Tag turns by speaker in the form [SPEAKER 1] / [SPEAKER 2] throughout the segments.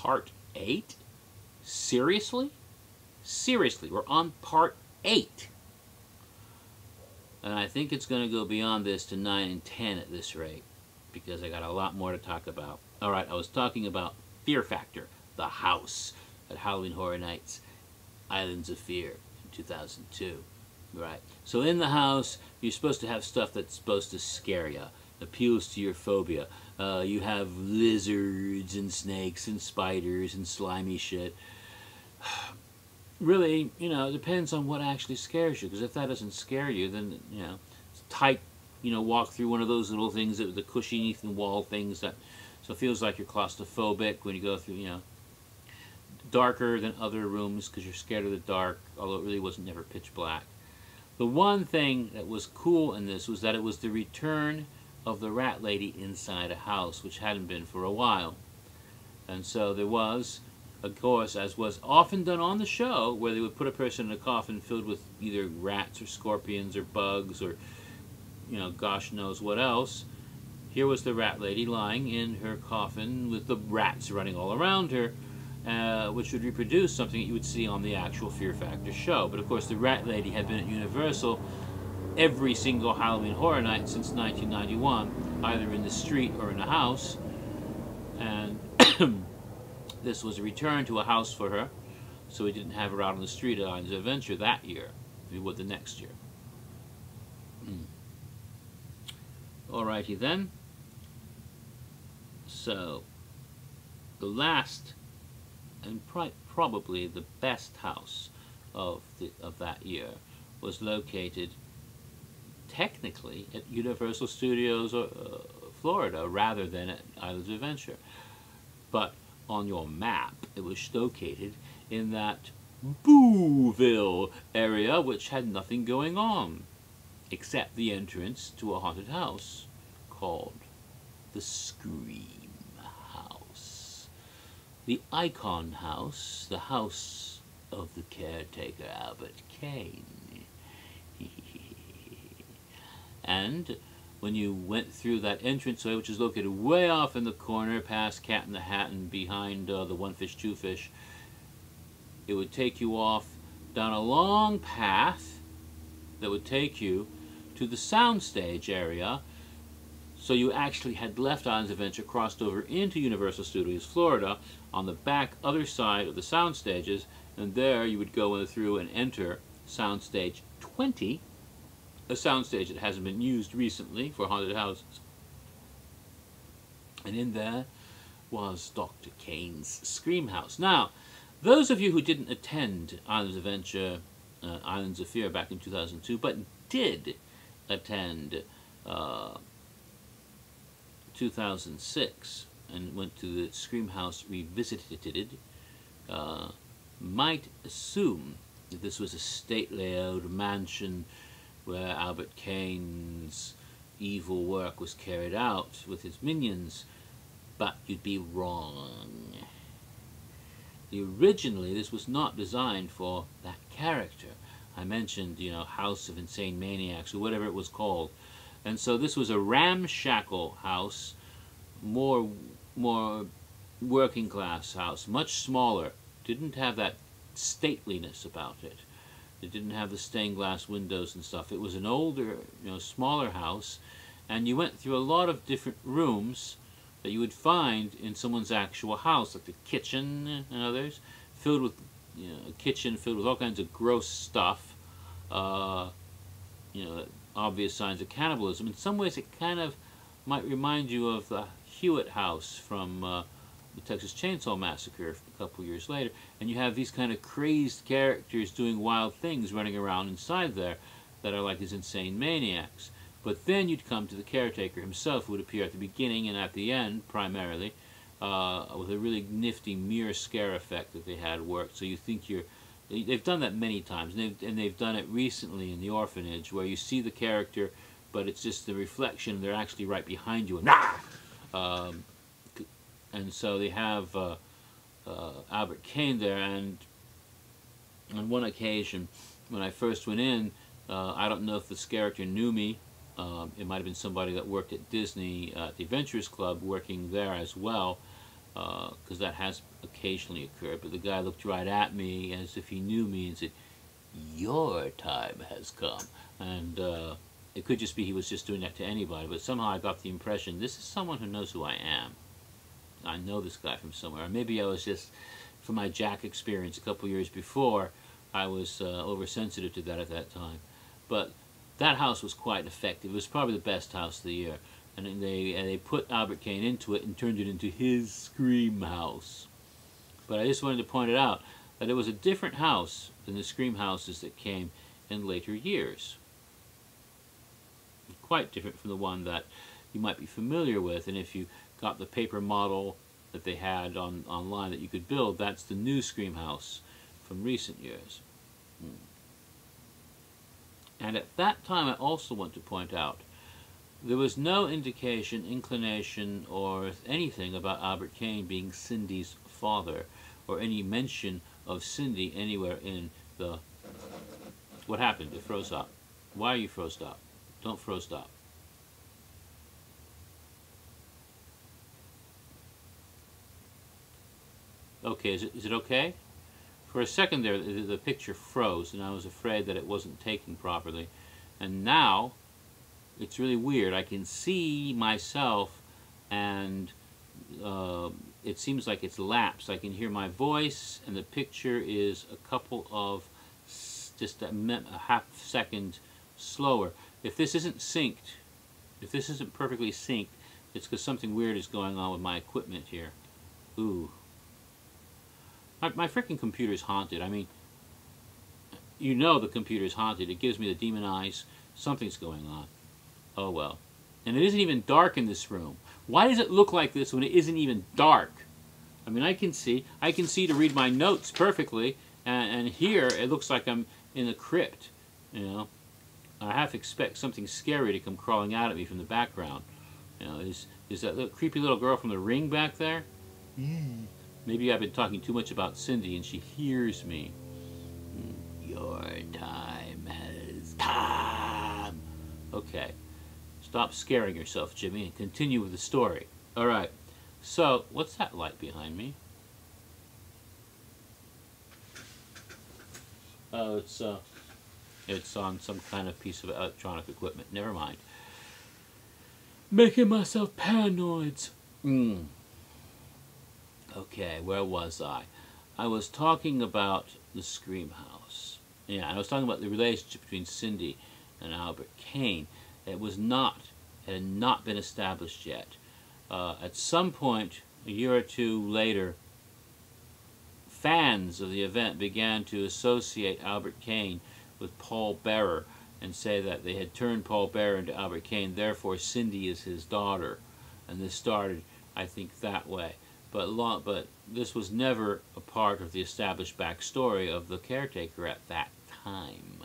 [SPEAKER 1] part 8? Seriously? Seriously, we're on part 8. And I think it's going to go beyond this to 9 and 10 at this rate, because I got a lot more to talk about. Alright, I was talking about Fear Factor, the house at Halloween Horror Nights, Islands of Fear in 2002. Right. So in the house, you're supposed to have stuff that's supposed to scare you, appeals to your phobia. You have lizards and snakes and spiders and slimy shit. Really, you know, it depends on what actually scares you, because if that doesn't scare you, then, you know, it's tight, you know, walk through one of those little things, the cushiony wall things, that, so it feels like you're claustrophobic when you go through, you know, darker than other rooms because you're scared of the dark, although it really wasn't never pitch black. The one thing that was cool in this was that it was the return of the rat lady inside a house, which hadn't been for a while. And so there was, of course, as was often done on the show, where they would put a person in a coffin filled with either rats or scorpions or bugs or, you know, gosh knows what else. Here was the rat lady lying in her coffin with the rats running all around her, which would reproduce something that you would see on the actual Fear Factor show. But of course the rat lady had been at Universal every single Halloween Horror Night since 1991, either in the street or in a house, and this was a return to a house for her, so we didn't have her out on the street at Islands of Adventure that year. We would the next year. Alrighty then. So, the last and probably the best house of that year was located technically at Universal Studios Florida rather than at Islands of Adventure. But on your map, it was located in that Booville area, which had nothing going on except the entrance to a haunted house called the Scream House. The Icon House, the house of the caretaker Albert Kane. And when you went through that entranceway, which is located way off in the corner past Cat in the Hat and behind the One Fish, Two Fish, it would take you off down a long path that would take you to the soundstage area. So you actually had left Islands of Adventure, crossed over into Universal Studios Florida on the back other side of the sound stages, and there you would go through and enter Soundstage 20, a soundstage that hasn't been used recently for haunted houses. And in there was Dr. Kane's Scream House. Now, those of you who didn't attend Islands of Adventure, Islands of Fear back in 2002, but did attend 2006 and went to the Scream House Revisited, might assume that this was a stately old mansion where Albert Kane's evil work was carried out with his minions, but you'd be wrong. Originally, this was not designed for that character. I mentioned, you know, House of Insane Maniacs, or whatever it was called. And so this was a ramshackle house, more working class house, much smaller. Didn't have that stateliness about it. It didn't have the stained glass windows and stuff. It was an older, you know, smaller house, and you went through a lot of different rooms that you would find in someone's actual house, like the kitchen and others, filled with, you know, a kitchen filled with all kinds of gross stuff, you know, obvious signs of cannibalism. In some ways, it kind of might remind you of the Hewitt house from the Texas Chainsaw Massacre a couple years later, and you have these kind of crazed characters doing wild things running around inside there that are like these insane maniacs. But then you'd come to the caretaker himself, who would appear at the beginning and at the end, primarily, with a really nifty mirror scare effect that they had worked. So you think they've done that many times, and they've done it recently in The Orphanage, where you see the character, but it's just the reflection. They're actually right behind you, and so they have Albert Kane there. And on one occasion, when I first went in, I don't know if this character knew me. It might have been somebody that worked at Disney, at the Adventurers Club, working there as well. because that has occasionally occurred. But the guy looked right at me as if he knew me and said, "Your time has come." And it could just be he was just doing that to anybody, but somehow I got the impression this is someone who knows who I am. I know this guy from somewhere. Or maybe I was just, from my Jack experience a couple years before, I was oversensitive to that at that time. But that house was quite effective. It was probably the best house of the year. And they put Albert Kane into it and turned it into his Scream house. But I just wanted to point it out that it was a different house than the Scream houses that came in later years. Quite different from the one that you might be familiar with, and if you got the paper model that they had online that you could build, that's the new Scream house from recent years. And at that time, I also want to point out, there was no indication, inclination, or anything about Albert Kane being Cindy's father, or any mention of Cindy anywhere in the... What happened? It froze up. Why are you froze up? Don't froze up. Okay, is it okay? For a second there, the picture froze, and I was afraid that it wasn't taken properly. And now, it's really weird. I can see myself, and it seems like it's lapsed. I can hear my voice, and the picture is a couple of, just a half second slower. If this isn't synced, if this isn't perfectly synced, it's because something weird is going on with my equipment here. Ooh. My freaking computer's haunted. I mean, you know the computer's haunted. It gives me the demon eyes. Something's going on. Oh well. And it isn't even dark in this room. Why does it look like this when it isn't even dark? I mean, I can see to read my notes perfectly, and here it looks like I'm in a crypt, you know. I have to expect something scary to come crawling out at me from the background. You know, is that little, creepy little girl from The Ring back there? Maybe I've been talking too much about Cindy and she hears me. Your time has come. Okay. Stop scaring yourself, Jimmy, and continue with the story. Alright. So, what's that light behind me? Oh, it's on some kind of piece of electronic equipment. Never mind. Making myself paranoid. Okay, where was I? I was talking about the Scream house. Yeah, I was talking about the relationship between Cindy and Albert Kane. It had not been established yet. At some point, a year or two later, fans of the event began to associate Albert Kane with Paul Bearer and say that they had turned Paul Bearer into Albert Kane, therefore Cindy is his daughter. And this started, I think, that way. But this was never a part of the established backstory of the caretaker at that time.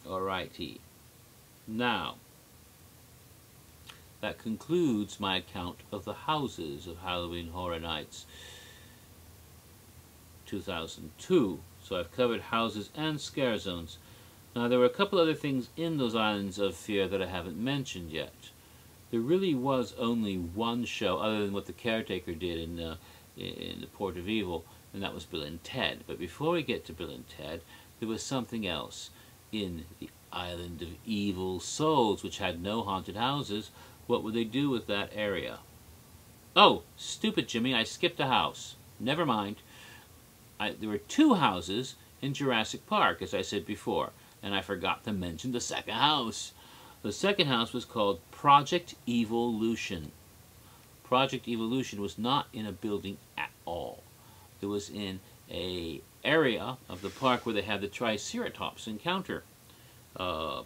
[SPEAKER 1] Alrighty. Now, that concludes my account of the houses of Halloween Horror Nights 2002. So I've covered houses and scare zones. Now there were a couple other things in those islands of fear that I haven't mentioned yet. There really was only one show, other than what the caretaker did in the Port of Evil, and that was Bill and Ted. But before we get to Bill and Ted, there was something else in the Island of Evil Souls, which had no haunted houses. What would they do with that area? Oh, stupid Jimmy, I skipped a house. Never mind. There were two houses in Jurassic Park, as I said before, and I forgot to mention the second house. The second house was called Project Evolution. Project Evolution was not in a building at all. It was in an area of the park where they had the Triceratops encounter. The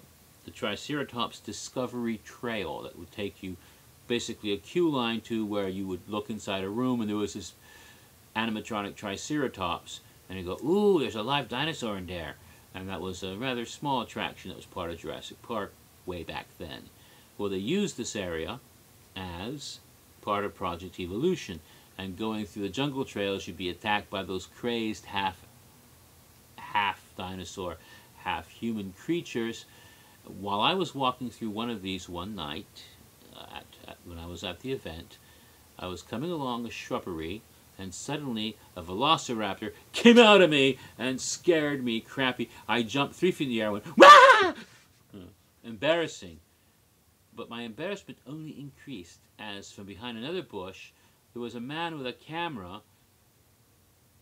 [SPEAKER 1] Triceratops Discovery Trail that would take you basically a queue line to where you would look inside a room and there was this animatronic Triceratops and you go, ooh, there's a live dinosaur in there. And that was a rather small attraction that was part of Jurassic Park way back then. Well, they used this area as part of Project Evolution, and going through the jungle trails you'd be attacked by those crazed half dinosaur, half human creatures. While I was walking through one of these one night when I was at the event, I was coming along a shrubbery, and suddenly a velociraptor came out of me and scared me crappy. I jumped 3 feet in the air and went, "Wah!" Embarrassing. But my embarrassment only increased as from behind another bush there was a man with a camera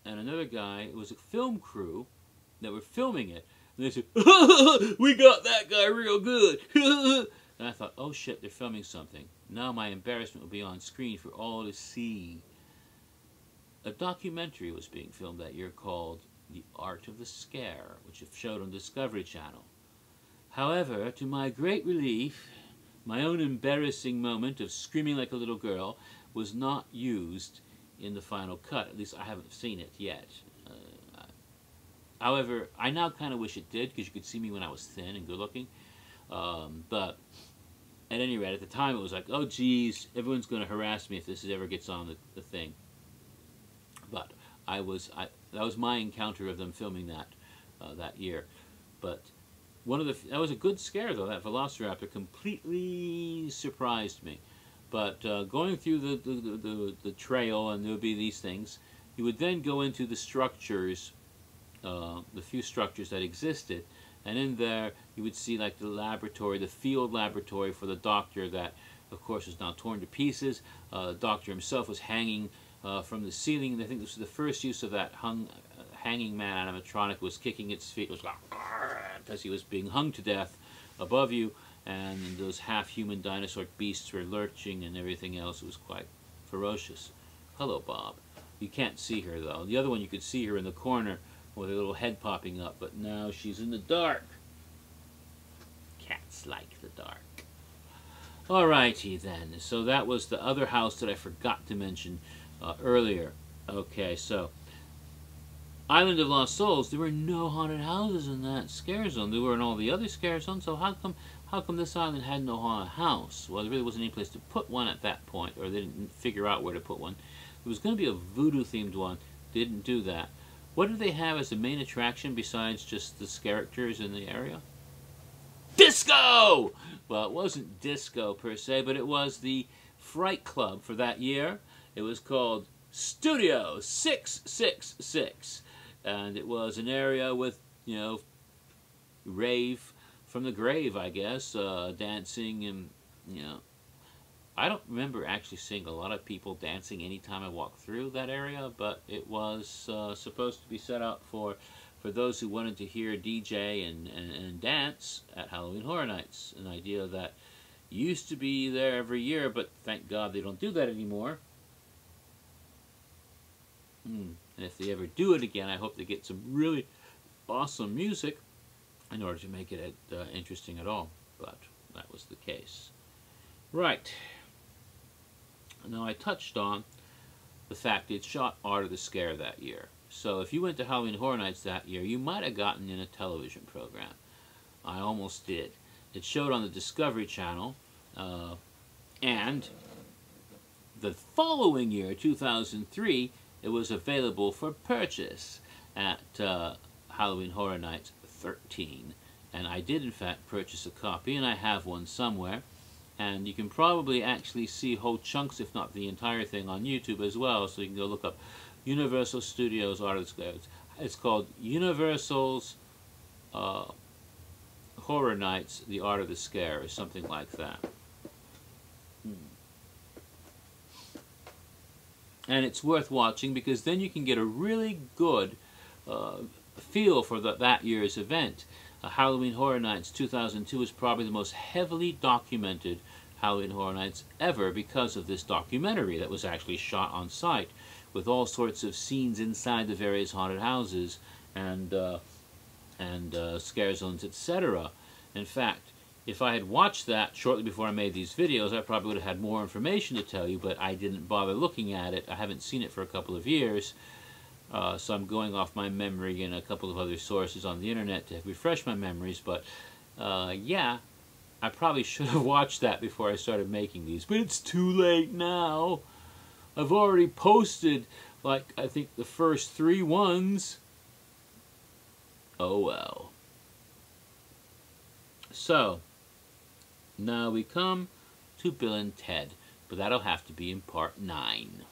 [SPEAKER 1] and another guy. It was a film crew that were filming it. And they said, "We got that guy real good." And I thought, oh shit, they're filming something. Now my embarrassment will be on screen for all to see. A documentary was being filmed that year called The Art of the Scare, which showed on Discovery Channel. However, to my great relief, my own embarrassing moment of screaming like a little girl was not used in the final cut. At least I haven't seen it yet. However, I now kind of wish it did, because you could see me when I was thin and good looking. But at any rate, at the time it was like, oh geez, everyone's going to harass me if this ever gets on the thing. But that was my encounter of them filming that year. But that was a good scare though. That velociraptor completely surprised me. But going through the trail, and there would be these things, you would then go into the structures, the few structures that existed, and in there you would see like the laboratory, the field laboratory for the doctor that, of course, was now torn to pieces. The doctor himself was hanging from the ceiling, and I think this was the first use of that hanging man animatronic. Was kicking its feet. It was like, because he was being hung to death above you, and those half-human dinosaur beasts were lurching and everything else. It was quite ferocious. Hello, Bob. You can't see her, though. The other one, you could see her in the corner with her little head popping up, but now she's in the dark. Cats like the dark. Alrighty then. So that was the other house that I forgot to mention earlier. Okay, so Island of Lost Souls, there were no haunted houses in that scare zone. There were in all the other scare zones, so how come this island had no haunted house? Well, there really wasn't any place to put one at that point, or they didn't figure out where to put one. There was going to be a voodoo-themed one. Didn't do that. What did they have as the main attraction besides just the characters in the area? Disco! Well, it wasn't disco per se, but it was the Fright Club for that year. It was called Studio 666. And it was an area with, you know, rave from the grave, I guess, dancing and, you know. I don't remember actually seeing a lot of people dancing anytime I walked through that area, but it was supposed to be set up for those who wanted to hear DJ and dance at Halloween Horror Nights. An idea that used to be there every year, but thank God they don't do that anymore. And if they ever do it again, I hope they get some really awesome music in order to make it interesting at all. But that was the case. Right. Now, I touched on the fact it shot Art of the Scare that year. So if you went to Halloween Horror Nights that year, you might have gotten in a television program. I almost did. It showed on the Discovery Channel, and the following year, 2003, it was available for purchase at Halloween Horror Nights 13. And I did, in fact, purchase a copy, and I have one somewhere. And you can probably actually see whole chunks, if not the entire thing, on YouTube as well. So you can go look up Universal Studios Art of the Scare. It's called Universal's Horror Nights, The Art of the Scare, or something like that. And it's worth watching, because then you can get a really good feel for that year's event. Halloween Horror Nights 2002 is probably the most heavily documented Halloween Horror Nights ever, because of this documentary that was actually shot on site with all sorts of scenes inside the various haunted houses and scare zones, etc. In fact, if I had watched that shortly before I made these videos, I probably would have had more information to tell you, but I didn't bother looking at it. I haven't seen it for a couple of years. So I'm going off my memory and a couple of other sources on the internet to refresh my memories, but yeah, I probably should have watched that before I started making these, but it's too late now. I've already posted, like, I think the first 3 ones. Oh well. So, now we come to Bill and Ted. But that'll have to be in part 9.